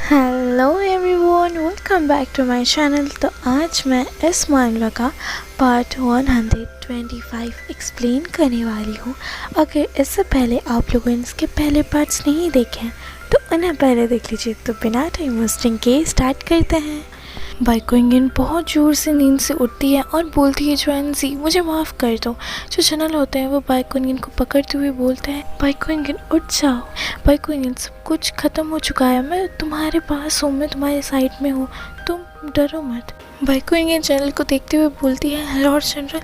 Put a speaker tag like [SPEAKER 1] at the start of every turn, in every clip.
[SPEAKER 1] Hello everyone, welcome back to my channel. तो आज मैं इस मामला का पार्ट 125 एक्सप्लेन करने वाली हूँ। अगर इससे पहले आप लोगों ने इसके पहले पार्ट्स नहीं देखे हैं तो उन्हें पहले देख लीजिए। तो बिना टाइम वेस्टिंग के स्टार्ट करते हैं। बाइकोइंगन बहुत ज़ोर से नींद से उठती है और बोलती है, जोएनजी मुझे माफ़ कर दो। जो जनरल होते हैं वो बाइकोइंगन को पकड़ते हुए बोलते हैं, बाइकोइंगन उठ जाओ। बाइकोइंगन सब कुछ ख़त्म हो चुका है, मैं तुम्हारे पास हूँ, मैं तुम्हारे साइड में हूँ, तुम डरो मत। बाइकोइंगन जनरल को देखते हुए बोलती है, लॉर्ड जनरल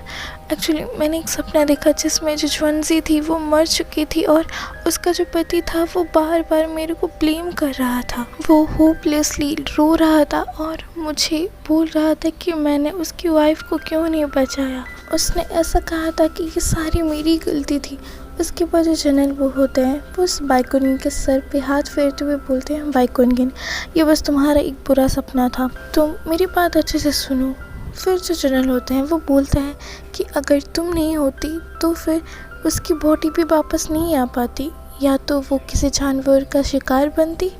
[SPEAKER 1] एक्चुअली मैंने एक सपना देखा जिसमें जो जोएनजी थी वो मर चुकी थी और उसका जो पति था वो बार बार मेरे को ब्लेम कर रहा था। वो होपलेसली रो रहा था और मुझे बोल रहा था कि मैंने उसकी वाइफ को क्यों नहीं बचाया। उसने ऐसा कहा था कि ये सारी मेरी गलती थी। उसके बाद जो जनरल वो होते हैं वो उस बाइकोइंगन के सर पे हाथ फेरते हुए बोलते हैं, बाइकोइंगन ये बस तुम्हारा एक बुरा सपना था, तो मेरी बात अच्छे से सुनो। फिर जो जनरल होते हैं वो बोलते हैं कि अगर तुम नहीं होती तो फिर उसकी बॉडी भी वापस नहीं आ पाती, या तो वो किसी जानवर का शिकार बनती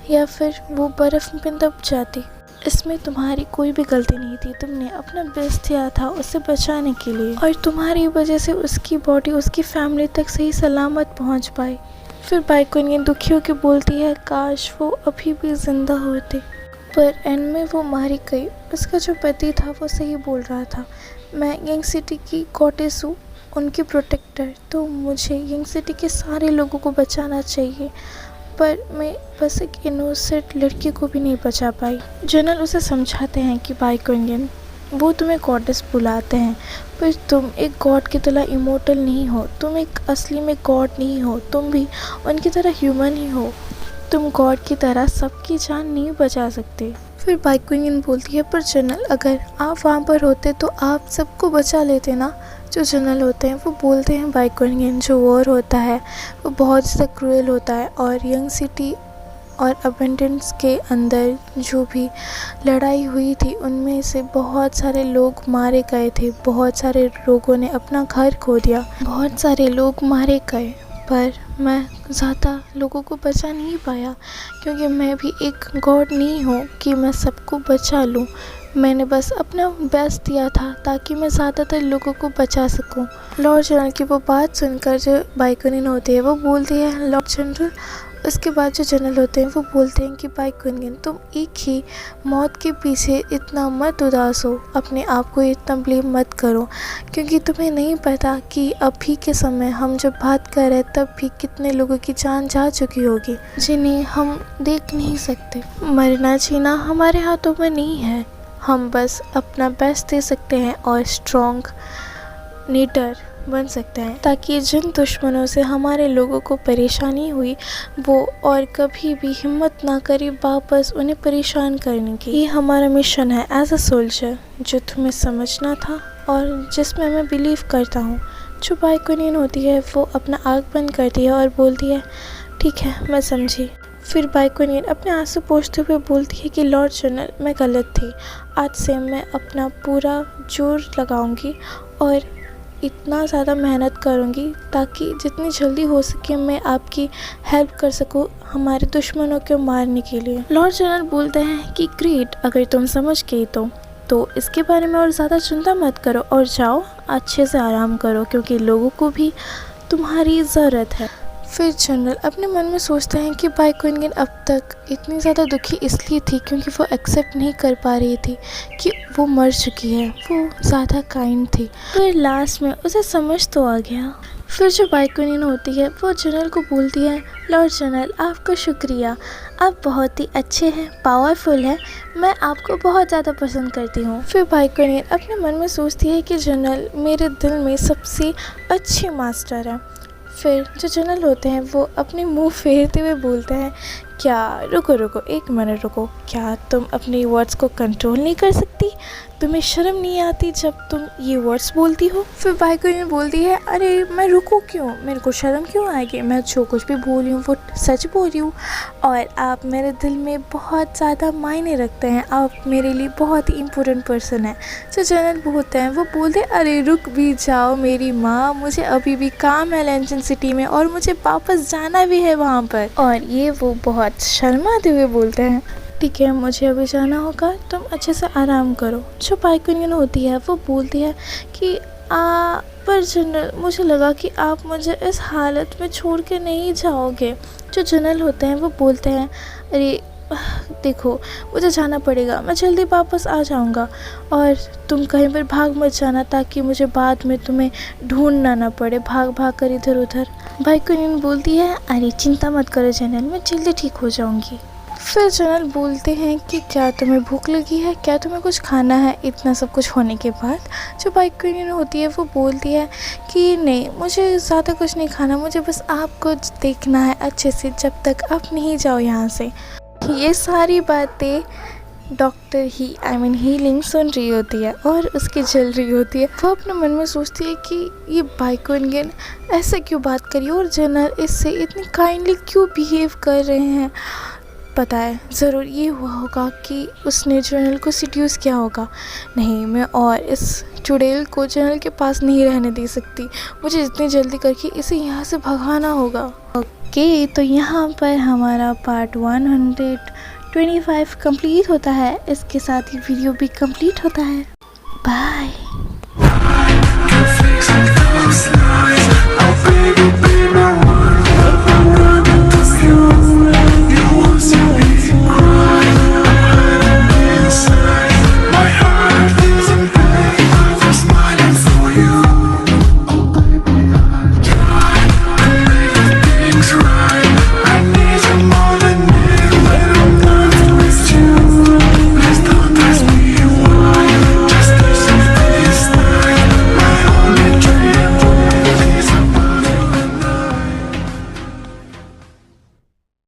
[SPEAKER 1] या फिर वो बर्फ़ में दब जाती। इसमें तुम्हारी कोई भी गलती नहीं थी, तुमने अपना बेस्ट किया था उसे बचाने के लिए और तुम्हारी वजह से उसकी बॉडी उसकी फैमिली तक सही सलामत पहुंच पाई। फिर बाइकोइंगन दुखी होकर बोलती है, काश वो अभी भी ज़िंदा होते, पर एंड में वो मारी गई। उसका जो पति था वो सही बोल रहा था, मैं यंग सिटी की गॉडेस हूँ, उनकी प्रोटेक्टर, तो मुझे यंग सिटी के सारे लोगों को बचाना चाहिए, पर मैं बस एक इनोसेंट लड़की को भी नहीं बचा पाई। जनरल उसे समझाते हैं कि बाइकोइंगन वो तुम्हें गॉडेस बुलाते हैं, पर तुम एक गॉड की तरह इमोर्टल नहीं हो, तुम एक असली में गॉड नहीं हो, तुम भी उनकी तरह ह्यूमन ही हो, तुम गॉड की तरह सबकी जान नहीं बचा सकते। फिर बाइकोइंगन बोलती है, पर जनरल अगर आप वहाँ पर होते तो आप सबको बचा लेते ना। जो जनरल होते हैं वो बोलते हैं, बाइकोइंगन जो वॉर होता है वो बहुत ज़्यादा क्रूएल होता है और यंग सिटी और अबंडेंस के अंदर जो भी लड़ाई हुई थी उनमें से बहुत सारे लोग मारे गए थे, बहुत सारे लोगों ने अपना घर खो दिया, बहुत सारे लोग मारे गए, पर मैं ज़्यादा लोगों को बचा नहीं पाया क्योंकि मैं भी एक गॉड नहीं हूँ कि मैं सबको बचा लूँ। मैंने बस अपना बेस्ट दिया था ताकि मैं ज़्यादातर लोगों को बचा सकूं। लॉर्ड जनरल की वो बात सुनकर जो बाइकोइंगन होती है वो बोलती है, लॉर्ड जनरल। उसके बाद जो जनरल होते हैं वो बोलते हैं कि बाइकोइंगन तुम एक ही मौत के पीछे इतना मत उदास हो, अपने आप को इतना ब्लेम मत करो, क्योंकि तुम्हें नहीं पता कि अभी के समय हम जब बात कर रहे हैं तब भी कितने लोगों की जान जा चुकी होगी जिन्हें हम देख नहीं सकते। मरना जीना हमारे हाथों में नहीं है, हम बस अपना बेस्ट दे सकते हैं और स्ट्रॉन्ग लीडर बन सकते हैं ताकि जिन दुश्मनों से हमारे लोगों को परेशानी हुई वो और कभी भी हिम्मत ना करे वापस उन्हें परेशान करने की। ये हमारा मिशन है एज अ सोल्जर, जो तुम्हें समझना था और जिसमें मैं बिलीव करता हूँ। जो बाइकोइंगन होती है वो अपना आँख बंद करती है और बोलती है, ठीक है मैं समझी। फिर बाइकोइंगन अपने आंसू पोंछते हुए बोलती है कि लॉर्ड जनरल मैं गलत थी, आज से मैं अपना पूरा जोर लगाऊंगी और इतना ज़्यादा मेहनत करूंगी ताकि जितनी जल्दी हो सके मैं आपकी हेल्प कर सकूं हमारे दुश्मनों को मारने के लिए। लॉर्ड जनरल बोलते हैं कि ग्रेट, अगर तुम समझ गई तो इसके बारे में और ज़्यादा चिंता मत करो और जाओ अच्छे से आराम करो क्योंकि लोगों को भी तुम्हारी ज़रूरत है। फिर जनरल अपने मन में सोचते हैं कि बाइकोइंगन अब तक इतनी ज़्यादा दुखी इसलिए थी क्योंकि वो एक्सेप्ट नहीं कर पा रही थी कि वो मर चुकी है, वो ज़्यादा काइंड थी। फिर लास्ट में उसे समझ तो आ गया। फिर जो बाइकोइंगन होती है वो जनरल को बोलती है, लॉर्ड जनरल आपका शुक्रिया, आप बहुत ही अच्छे हैं, पावरफुल हैं, मैं आपको बहुत ज़्यादा पसंद करती हूँ। फिर बाइकोइंगन अपने मन में सोचती है कि जनरल मेरे दिल में सबसे अच्छे मास्टर हैं। फिर जो जनरल होते हैं वो अपने मुंह फेरते हुए बोलते हैं, क्या रुको एक मिनट रुको, क्या तुम अपनी वर्ड्स को कंट्रोल नहीं कर सकती? तुम्हें शर्म नहीं आती जब तुम ये वर्ड्स बोलती हो? फिर बाइकोनियन बोलती है, अरे मैं रुकूँ क्यों, मेरे को शर्म क्यों आएगी, मैं जो कुछ भी बोल रही हूँ वो सच बोल रही हूँ और आप मेरे दिल में बहुत ज़्यादा मायने रखते हैं, आप मेरे लिए बहुत ही इम्पोर्टेंट पर्सन है। जो जनरल बोलते हैं वो बोलते, अरे रुक भी जाओ मेरी माँ, मुझे अभी भी काम है लंदन सिटी में और मुझे वापस जाना भी है वहाँ पर। और ये वो बहुत शर्माते हुए बोलते हैं, ठीक है मुझे अभी जाना होगा, तुम अच्छे से आराम करो। जो बाइकोनियन होती है वो बोलती है कि पर जनरल मुझे लगा कि आप मुझे इस हालत में छोड़ के नहीं जाओगे। जो जनरल होते हैं वो बोलते हैं, अरे देखो मुझे जाना पड़ेगा, मैं जल्दी वापस आ जाऊंगा और तुम कहीं पर भाग मत जाना ताकि मुझे बाद में तुम्हें ढूंढना ना पड़े भाग भाग कर इधर उधर। बाइकोनियन बोलती है, अरे चिंता मत करो जनरल, मैं जल्दी ठीक हो जाऊंगी। फिर जनरल बोलते हैं कि क्या तुम्हें भूख लगी है, क्या तुम्हें कुछ खाना है? इतना सब कुछ होने के बाद जो बाइकोनियन होती है वो बोलती है कि नहीं मुझे ज़्यादा कुछ नहीं खाना, मुझे बस आपको देखना है अच्छे से जब तक आप नहीं जाओ यहाँ से। ये सारी बातें डॉक्टर हीलिंग सुन रही होती है और उसकी जल रही होती है। वो अपने मन में सोचती है कि ये बाइकोनियन ऐसे क्यों बात करी और जनरल इससे इतनी काइंडली क्यों बिहेव कर रहे हैं। पता है ज़रूर ये हुआ होगा कि उसने जनरल को सिड्यूस किया होगा। नहीं मैं और इस चुड़ैल को जनरल के पास नहीं रहने दे सकती, मुझे जितनी जल्दी करके इसे यहाँ से भगाना होगा। ओके तो यहाँ पर हमारा पार्ट 125 कंप्लीट होता है, इसके साथ ही वीडियो भी कंप्लीट होता है। बाय।